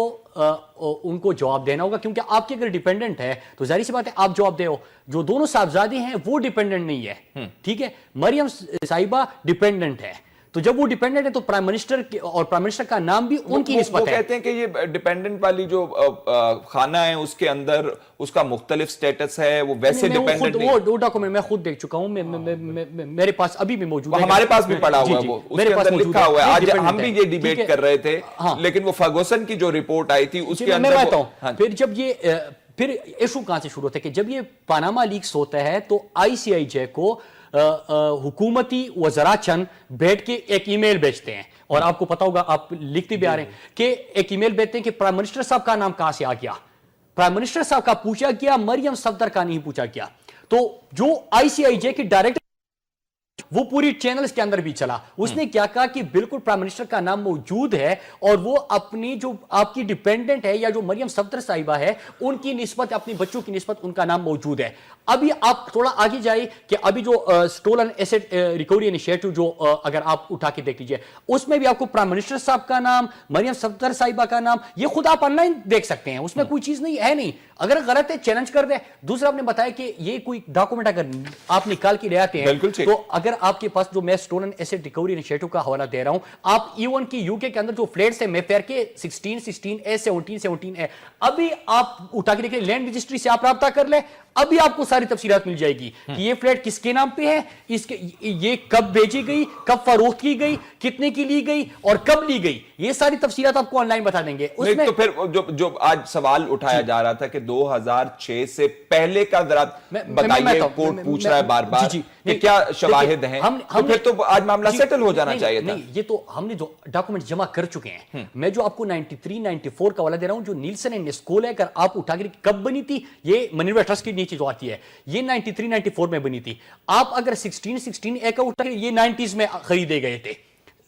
ان کو جواب دینا ہوگا کیونکہ آپ کے اگر ڈیپینڈنٹ ہے تو ظاہری سی بات ہے آپ جواب دے ہو. جو دونوں صاحبزادے ہیں وہ ڈیپینڈنٹ نہیں ہے، ٹھیک ہے، مریم صاحبہ ڈیپینڈنٹ ہے. تو جب وہ ڈیپینڈنٹ ہے تو پرائم منسٹر اور پرائم منسٹر کا نام بھی ان کی نسبت ہے. وہ کہتے ہیں کہ یہ ڈیپینڈنٹ والی جو خانہ ہے اس کے اندر اس کا مختلف سٹیٹس ہے، وہ ویسے ڈیپینڈنٹ نہیں. وہ ڈاکومنٹ میں خود دیکھ چکا ہوں، میرے پاس ابھی بھی موجود ہے، ہمارے پاس بھی پڑا ہوا ہے، وہ اس کے اندر لکھا ہوا ہے. آج ہم بھی یہ ڈیبیٹ کر رہے تھے لیکن وہ فرگوسن کی جو رپورٹ آئی تھی اس کے اندر میں بتاتا ہوں. پھر جب یہ پھر ایشو کہاں سے شروع ہوتا ہے کہ جب یہ پاناما لیکس ہوتا ہے تو آئی سی آئی جے کو حکومتی وزراء چند بیٹھ کے ایک ای میل بھیجتے ہیں اور آپ کو پتا ہوگا آپ لکھتے بھی آ رہے ہیں کہ ایک ای میل بھیجتے ہیں کہ پرائم منسٹر صاحب کا نام کہاں سے آ گیا. پرائم منسٹر صاحب کا پوچھا گیا، مریم صفدر کا نہیں پوچھا گیا. تو جو آئی سی آئی جے کی ڈائریکٹر وہ پوری چینلز کے اندر بھی چلا. اس نے کیا کہا کہ بالکل پرائم منسٹر کا نام موجود ہے اور وہ اپنی جو آپ کی ڈیپینڈنٹ ہے یا جو مریم صفدر صاحبہ ہے ان کی نسبت, اپنی بچوں کی نسبت ان کا نام موجود ہے. ابھی آپ تھوڑا آگے جائے کہ ابھی جو اسٹولن ایسٹ ریکوری انیشیٹو جو اگر آپ اٹھا کے دیکھ لیجئے, اس میں بھی آپ کو پرائم منسٹر صاحب کا نام, مریم صفدر صاحبہ کا نام, یہ خود آپ آن لائن دیکھ سکتے ہیں, اس میں کوئی چیز نہیں ہے. نہیں, اگر غلط ہے چیلنج کر دیں. دوسرا آپ نے بتایا کہ یہ کوئی ڈاکومنٹ اگر آپ نکال کے لے آتے ہیں تو اگر آپ کے پاس جو میں اسٹولن ایسٹ ریکوری انیشیٹو کا حوالہ دے رہا ہوں, آپ ایون کی یو کے اندر جو فلیٹس ہیں مے فیئر کے 16A 17A ابھی آپ اٹھا کے دیکھیں, لینڈ رجسٹری سے آپ رابطہ کر لیں, ابھی آپ کو ساری تفصیلات مل جائے گی کہ یہ فلیٹ کس کے نام پہ ہے, اس کے یہ کب بیچی گئی, کب فروخت کی گئی, کتنے کی لی گئی اور کب لی گئی, یہ ساری تفصیلات آپ کو آن لائن بتا دیں گے. اس میں تو پھر جو آج سوال اٹھایا جا رہا تھا کہ 2006 سے پہلے کا ذرا بتائیے, کورٹ پوچھ رہا ہے بار بار کہ کیا شواہد ہیں, تو پھر تو آج معاملہ سیٹل ہو جانا چاہیے تھا. نہیں, یہ تو ہم نے جو ڈاکومنٹ جمع کر چکے ہیں. میں جو آپ کو 93 94 کا حوالہ دے رہا ہوں, جو نیلسن اینڈ نسکول ہے, اگر آپ اٹھا کے کب بنی تھی, یہ منی ریورس ٹرسٹ کی نیچے جو آتی ہے, یہ 93 94 میں بنی تھی. آپ اگر 16A کا اٹھا کے, یہ 90s میں خریدے گئے تھے.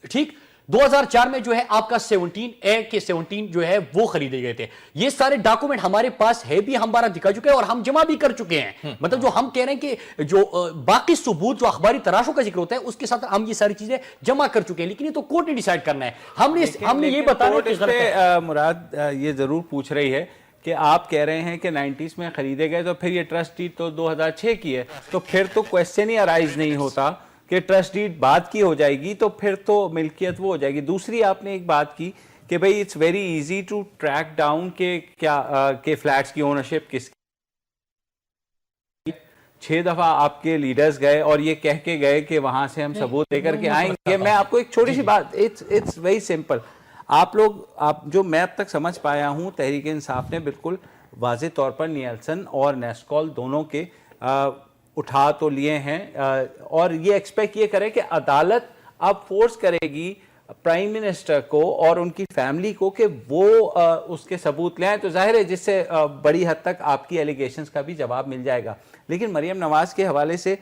ٹھیک, 2004 میں جو ہے آپ کا 17A کے 17 جو ہے وہ خریدے گئے تھے. یہ سارے ڈاکومنٹ ہمارے پاس ہے بھی, ہم بارہ دکھا چکے ہیں اور ہم جمع بھی کر چکے ہیں. مطلب جو ہم کہہ رہے ہیں کہ جو باقی ثبوت جو اخباری تراشوں کا ذکر ہوتا ہے اس کے ساتھ ہم یہ ساری چیزیں جمع کر چکے ہیں, لیکن یہ تو کورٹ نے ڈیسائیڈ کرنا ہے. ہم نے یہ بتانا کہ غلط ہے. مراد یہ ضرور پوچھ رہی ہے کہ آپ کہہ رہے ہیں کہ 90s میں خریدے گئے تو پھر یہ ٹرسٹ ڈیڈ تو 2006 کی ہے, تو پھر تو کویسچن ہی ارائز نہیں ہوتا کہ ٹرسٹ ڈیڈ بعد کی ہو جائے گی, تو پھر تو ملکیت وہ ہو جائے گی. دوسری آپ نے ایک بات کی کہ بھئی it's very easy to track down کہ فلیٹس کی اونرشپ کس کی. 6 دفعہ آپ کے لیڈرز گئے اور یہ کہہ کے گئے کہ وہاں سے ہم ثبوت لے کر کے آئیں گے. میں آپ کو ایک چھوٹی سی بات, اٹس ویری سمپل. آپ جو میں اب تک سمجھ پایا ہوں, تحریک انصاف نے بالکل واضح طور پر نیلسن اور نیسکول دونوں کے اٹھا تو لیے ہیں, اور یہ ایکسپیکٹ یہ کرے کہ عدالت اب فورس کرے گی پرائم منسٹر کو اور ان کی فیملی کو کہ وہ اس کے ثبوت لے آئیں, تو ظاہر ہے جس سے بڑی حد تک آپ کی ایلیگیشنز کا بھی جواب مل جائے گا. لیکن مریم نواز کے حوالے سے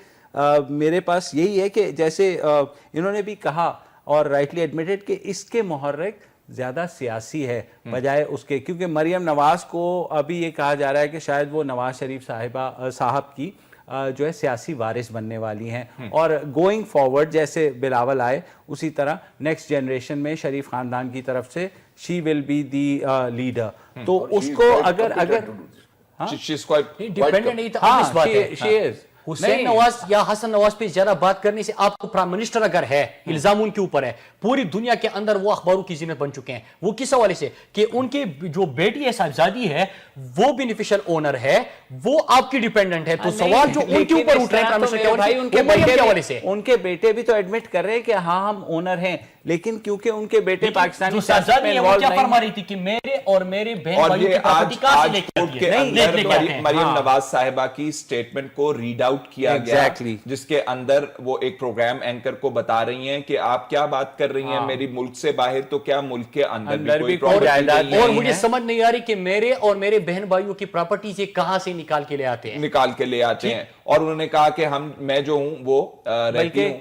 میرے پاس یہی ہے کہ جیسے انہوں نے بھی کہا اور رائٹلی ایڈمیٹڈ کہ اس کے محرک زیادہ سیاسی ہے بجائے اس کے, کیونکہ مریم نواز کو ابھی یہ کہا جا رہا ہے کہ شاید وہ نواز شریف صاحب کی جو ہے سیاسی وارث بننے والی ہیں, اور گوئنگ فارورڈ جیسے بلاول آئے اسی طرح نیکسٹ جنریشن میں شریف خاندان کی طرف سے شی ول بی دی لیڈر. تو اس کو اگر ڈیپینڈنٹ نہیں تھا اس بات ہے. حسین نواز یا حسن نواز پہ زیادہ بات کرنے سے, آپ کو پرائم منسٹر اگر ہے, الزام ان کے اوپر ہے, پوری دنیا کے اندر وہ اخباروں کی زینت بن چکے ہیں. وہ کس حوالے سے کہ ان کے جو بیٹی ہے صاحبزادی ہے وہ بینیفیشل اونر ہے, وہ آپ کی ڈیپینڈنٹ ہے. تو سوال جو ان کے اوپر اٹھ رہے ہیں پرائم منسٹر کے حوالے سے, ان کے بیٹے بھی تو ایڈمٹ کر رہے ہیں کہ ہاں ہم اونر ہیں, لیکن کیونکہ ان کے بیٹے پاکستانی سیاست میں انوالو نہیں, کیا فرما رہی تھی کہ میرے اور میرے بہن بھائیوں کی پراپرٹی کہاں سے لے کے آتی ہے. مریم نواز صاحبہ کی سٹیٹمنٹ کو ریڈ آؤٹ کیا گیا, جس کے اندر وہ ایک پروگرام اینکر کو بتا رہی ہیں کہ آپ کیا بات کر رہی ہیں, میری ملک سے باہر تو کیا ملک کے اندر بھی کوئی جائیداد نہیں ہے. اور مجھے سمجھ نہیں آ رہی کہ میرے اور میرے بہن بھائیوں کی پراپرٹیز یہ کہاں سے نکال کے لے آتے ہیں. اور انہوں نے کہا کہ میں جو ہوں وہ رہتی ہوں.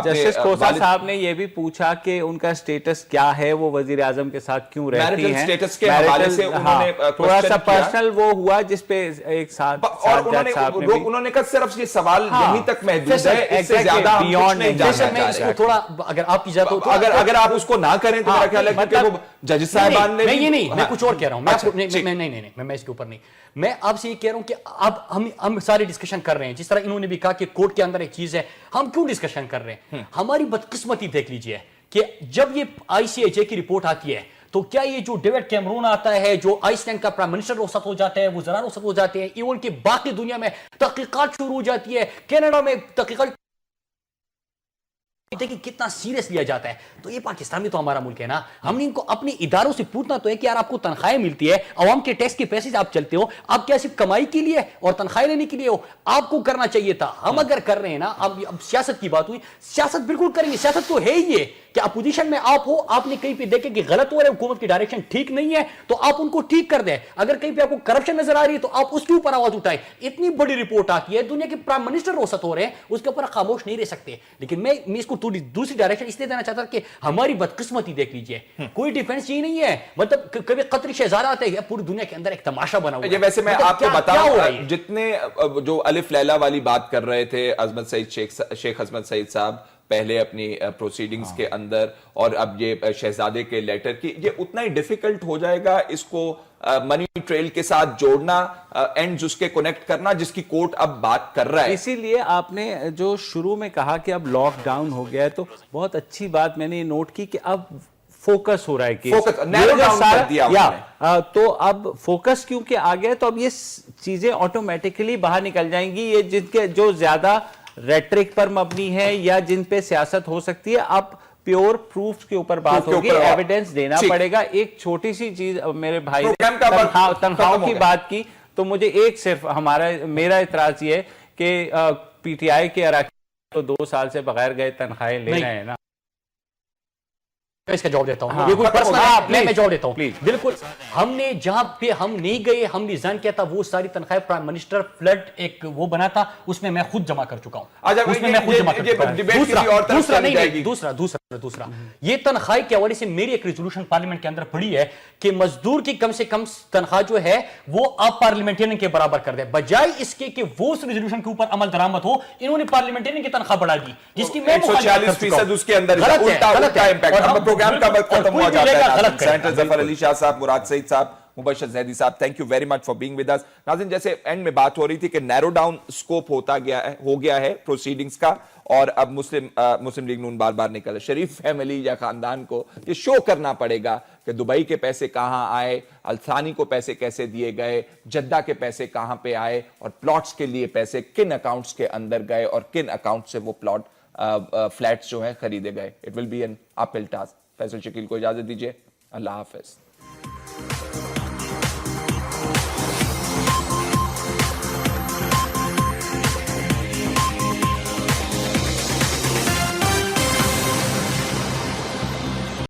جسٹس کھوسا صاحب نے یہ بھی پوچھا کہ ان کا سٹیٹس کیا ہے, وہ وزیر اعظم کے ساتھ کیوں رہتی ہیں. سٹیٹس کے حوالے سے انہوں نے تھوڑا سا پرسنل وہ ہوا جس پہ ایک ساتھ انہوں نے کہا صرف یہ سوال یہیں تک محدود ہے, اس سے زیادہ ہم کچھ نہیں جاننا چاہ رہے. تھوڑا اگر آپ کی اجازت ہو تو اگر آپ اس کو نہ کریں تو میرا خیال ہے کہ وہ جج صاحبان نے میں کچھ اور کہہ رہا ہوں. میں اس کے اوپر نہیں, میں آپ سے یہ کہہ رہا ہوں کہ اب ہم سارے ڈسکشن کر رہے ہیں, جس طرح انہوں نے بھی کہا کہ کورٹ کے اندر ایک چیز ہے, ہم کیوں ڈسکشن کر رہے ہیں. ہماری بدقسمتی دیکھ لیجئے کہ جب یہ ICIJ کی رپورٹ آتی ہے تو کیا یہ جو ڈیوڈ کیمرون آتا ہے, جو آئس لینڈ کا پرائم منسٹر رخصت ہو جاتا ہے, وزراء رخصت ہو جاتے ہیں, ایون کہ باقی دنیا میں تحقیقات شروع ہو جاتی ہے, کینیڈا میں تحقیقات کہ کتنا سیریس لیا جاتا ہے. تو یہ پاکستان میں تو ہمارا ملک ہے نا, ہم نے ان کو اپنے اداروں سے پوچھنا تو ہے کہ یار آپ کو تنخواہیں ملتی ہے, عوام کے ٹیکس کے پیسے سے آپ چلتے ہو, آپ کیا صرف کمائی کے لیے اور تنخواہیں لینے کے لیے ہو؟ آپ کو کرنا چاہیے تھا. ہم اگر کر رہے ہیں نا, اب سیاست کی بات ہوئی, سیاست بالکل کریں گے. سیاست تو ہے ہی یہ کہ اپوزیشن میں آپ ہو, آپ نے کہیں پہ دیکھے کہ غلط ہو رہا ہے, حکومت کی ڈائریکشن ٹھیک نہیں ہے, تو آپ ان کو ٹھیک کر دیں. اگر کہیں پہ آپ کو کرپشن نظر آ رہی ہے تو آپ اس کے اوپر آواز اٹھائیں. اتنی بڑی رپورٹ آتی ہے, دنیا کے پرائم منسٹر روسٹ ہو رہے ہیں, اس کے اوپر خاموش نہیں رہ سکتے. لیکن میں اس کو تھوڑی دوسری ڈائریکشن اس لیے دینا چاہتا کہ ہماری بدقسمتی دیکھ لیجئے, کوئی ڈیفنس یہ نہیں ہے. مطلب کبھی قطری شہزادہ آتے ہیں, پوری دنیا کے اندر ایک تماشا بنا ہوا ہے. ویسے میں آپ کو بتاؤں, جتنے جو الف لیلا والی بات کر رہے تھے عظمت سعید شیخ عظمت سعید صاحب پہلے اپنی پروسیڈنگز کے اندر, اور اب یہ شہزادے کے لیٹر کی, یہ اتنا ہی ڈیفیکلٹ ہو جائے گا اس کو منی ٹریل کے ساتھ جوڑنا, اینڈز اس کے کنیکٹ کرنا, جس کی کورٹ اب بات کر رہا ہے. اسی لیے آپ نے جو شروع میں کہا کہ اب لاک ڈاؤن ہو گیا ہے, تو بہت اچھی بات میں نے یہ نوٹ کی کہ اب فوکس ہو رہا ہے کہ تو اب فوکس کیونکہ آ گیا, تو اب یہ چیزیں آٹومیٹکلی باہر نکل جائیں گی. یہ جن کے جو زیادہ ریٹرک پر مبنی ہے یا جن پہ سیاست ہو سکتی ہے, اب پیور پروف کے اوپر بات ہوگی, ایویڈنس دینا پڑے گا. ایک چھوٹی سی چیز, میرے بھائی نے تنخواہوں کی بات کی, تو مجھے ایک صرف میرا اعتراض یہ ہے کہ پی ٹی آئی کے اراکین تو 2 سال سے بغیر گئے تنخواہیں لے رہے ہیں نا. اس کا جواب دیتا ہوں, یہ کوئی پرسنل ہے, میں جواب دیتا ہوں. بالکل, ہم نے جہاں پہ ہم نہیں گئے, ہم نے ریزائن کیا تھا, وہ ساری تنخواہیں پرائم منسٹر فلڈ ایک وہ بنا تھا, اس میں میں خود جمع کر چکا ہوں. اس میں میں خود جمع کر چکا ہوں. دوسرا یہ تنخواہ کے حوالے سے میری ایک ریزولوشن پارلیمنٹ کے اندر پڑی ہے کہ مزدور کی کم سے کم تنخواہ جو ہے وہ آپ پارلیمنٹرین کے برابر کر دیں, بجائے اس کے کہ وہ اس ریزولوشن کے اوپر عمل درآمد ہو. انہوں نے پارلیمنٹرین کی تنخواہ بڑھا دی, جس کی میں 140% اس کے اندر الٹا امپیکٹ. پروگرام کا وقت ختم ہو جاتا ہے. سینیٹر ظفر علی شاہ صاحب, مراد سعید صاحب, مبشر زیدی صاحب, thank you very much for being with us. ناظرین, جیسے اینڈ میں بات ہو رہی تھی کہ نیرو ڈاؤن سکوپ ہو گیا ہے پروسیڈنگز کا, اور اب مسلم لیگ نون بار بار نکل, شریف فیملی یا خاندان کو یہ شو کرنا پڑے گا کہ دبئی کے پیسے کہاں آئے, الثانی کو پیسے کیسے دیے گئے, جدہ کے پیسے کہاں پہ آئے, اور پلاٹس کے لیے پیسے کن اکاؤنٹس کے اندر گئے, اور کن اکاؤنٹ سے وہ فلیٹس جو ہیں خریدے گئے. اٹ ول بی این اپ ہل ٹاسک. فیصل شکیل کو اجازت دیجیے, اللہ حافظ.